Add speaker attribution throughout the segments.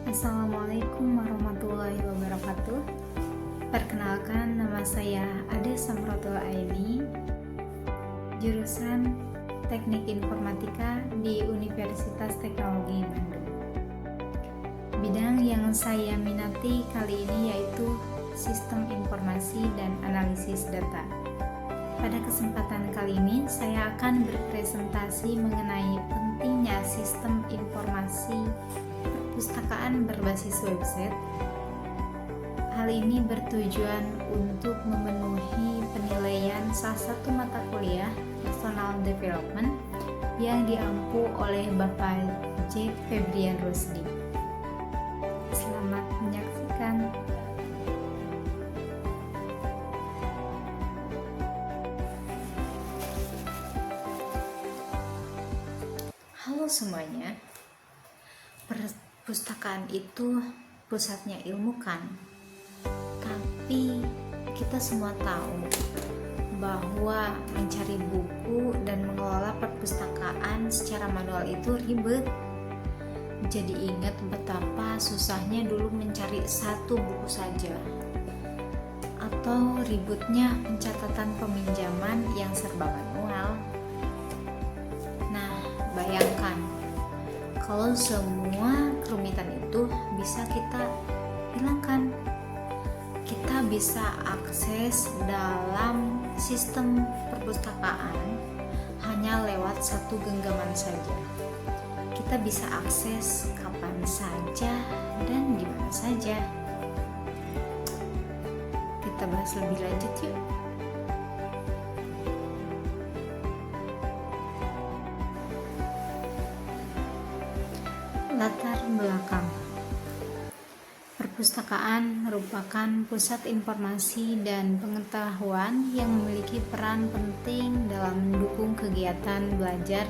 Speaker 1: Assalamualaikum warahmatullahi wabarakatuh. Perkenalkan, nama saya Ade Samrotul Aini, jurusan Teknik Informatika di Universitas Teknologi Bandung. Bidang yang saya minati kali ini yaitu Sistem Informasi dan Analisis Data. Pada kesempatan kali ini, saya akan berpresentasi mengenai pentingnya sistem informasi perpustakaan berbasis website. Hal ini bertujuan untuk memenuhi penilaian salah satu mata kuliah Personal Development yang diampu oleh Bapak J. Febrian Rusdi. Selamat menyaksikan. Halo semuanya. Perpustakaan itu pusatnya ilmu kan? Tapi kita semua tahu bahwa mencari buku dan mengelola perpustakaan secara manual itu ribet. Jadi ingat betapa susahnya dulu mencari satu buku saja. Atau ributnya pencatatan peminjaman yang serba manual. Nah, bayangkan kalau semua kerumitan itu bisa kita hilangkan. Kita bisa akses dalam sistem perpustakaan hanya lewat satu genggaman saja. Kita bisa akses kapan saja dan di mana saja. Kita bahas lebih lanjut yuk. Latar belakang. Perpustakaan merupakan pusat informasi dan pengetahuan yang memiliki peran penting dalam mendukung kegiatan belajar,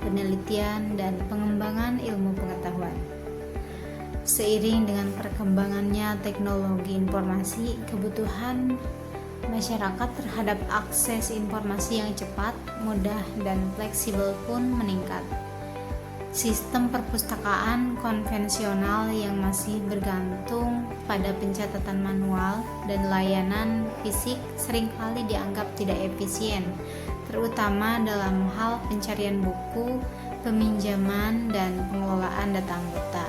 Speaker 1: penelitian, dan pengembangan ilmu pengetahuan. Seiring dengan perkembangannya teknologi informasi, kebutuhan masyarakat terhadap akses informasi yang cepat, mudah, dan fleksibel pun meningkat. Sistem perpustakaan konvensional yang masih bergantung pada pencatatan manual dan layanan fisik seringkali dianggap tidak efisien, terutama dalam hal pencarian buku, peminjaman, dan pengelolaan data anggota.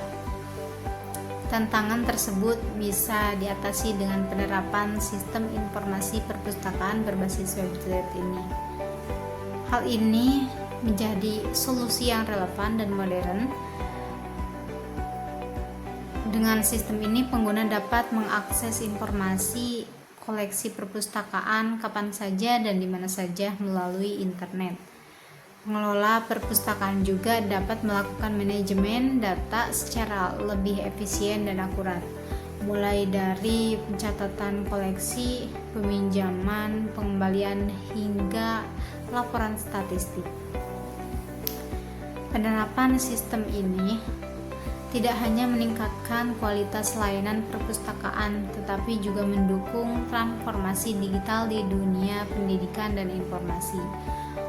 Speaker 1: Tantangan tersebut bisa diatasi dengan penerapan sistem informasi perpustakaan berbasis website ini. Hal ini menjadi solusi yang relevan dan modern. Dengan sistem ini, pengguna dapat mengakses informasi koleksi perpustakaan kapan saja dan di mana saja melalui internet. Pengelola perpustakaan juga dapat melakukan manajemen data secara lebih efisien dan akurat, mulai dari pencatatan koleksi, peminjaman, pengembalian, hingga laporan statistik. Penerapan sistem ini tidak hanya meningkatkan kualitas layanan perpustakaan, tetapi juga mendukung transformasi digital di dunia pendidikan dan informasi.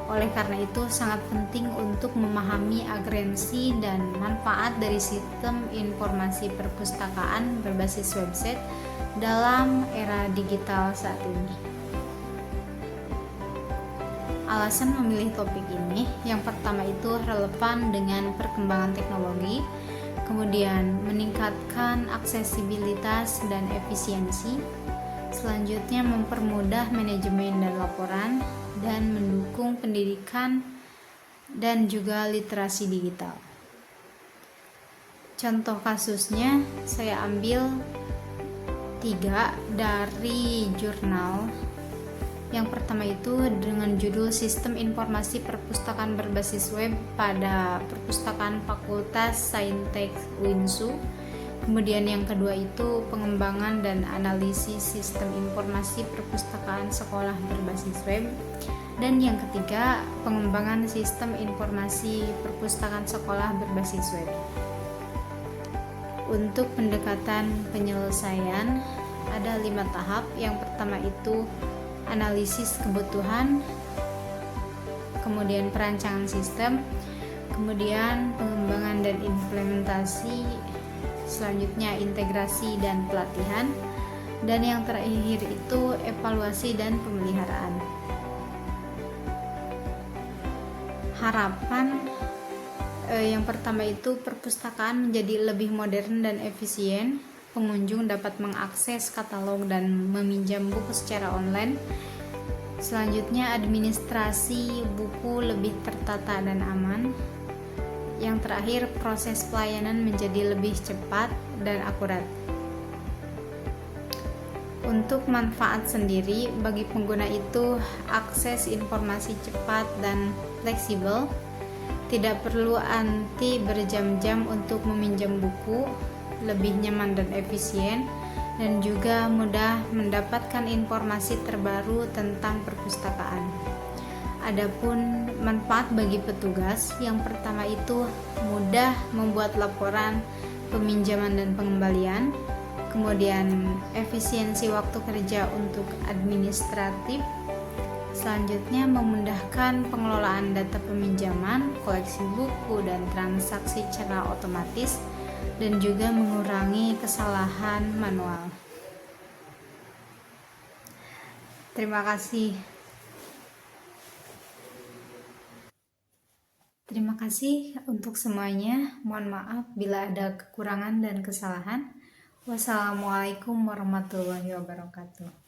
Speaker 1: Oleh karena itu, sangat penting untuk memahami agensi dan manfaat dari sistem informasi perpustakaan berbasis website dalam era digital saat ini. Alasan memilih topik ini, yang pertama itu relevan dengan perkembangan teknologi, kemudian meningkatkan aksesibilitas dan efisiensi, selanjutnya mempermudah manajemen dan laporan, dan mendukung pendidikan dan juga literasi digital. Contoh kasusnya saya ambil 3 dari jurnal. Yang pertama itu dengan judul Sistem Informasi Perpustakaan Berbasis Web pada Perpustakaan Fakultas Saintek UINSU. Kemudian yang kedua itu Pengembangan dan Analisis Sistem Informasi Perpustakaan Sekolah Berbasis Web. Dan yang ketiga Pengembangan Sistem Informasi Perpustakaan Sekolah Berbasis Web. Untuk pendekatan penyelesaian ada 5 tahap. Yang pertama itu analisis kebutuhan, kemudian perancangan sistem, kemudian pengembangan dan implementasi, selanjutnya integrasi dan pelatihan, dan yang terakhir itu evaluasi dan pemeliharaan. Harapan yang pertama itu perpustakaan menjadi lebih modern dan efisien. Pengunjung dapat mengakses katalog dan meminjam buku secara online. Selanjutnya administrasi buku lebih tertata dan aman. Yang terakhir proses pelayanan menjadi lebih cepat dan akurat. Untuk manfaat sendiri bagi pengguna itu akses informasi cepat dan fleksibel, tidak perlu antri berjam-jam untuk meminjam buku, lebih nyaman dan efisien, dan juga mudah mendapatkan informasi terbaru tentang perpustakaan. Adapun manfaat bagi petugas, yang pertama itu mudah membuat laporan peminjaman dan pengembalian, kemudian efisiensi waktu kerja untuk administratif, selanjutnya memudahkan pengelolaan data peminjaman, koleksi buku, dan transaksi secara otomatis, dan juga mengurangi kesalahan manual. Terima kasih. Terima kasih untuk semuanya. Mohon maaf bila ada kekurangan dan kesalahan. Wassalamualaikum warahmatullahi wabarakatuh.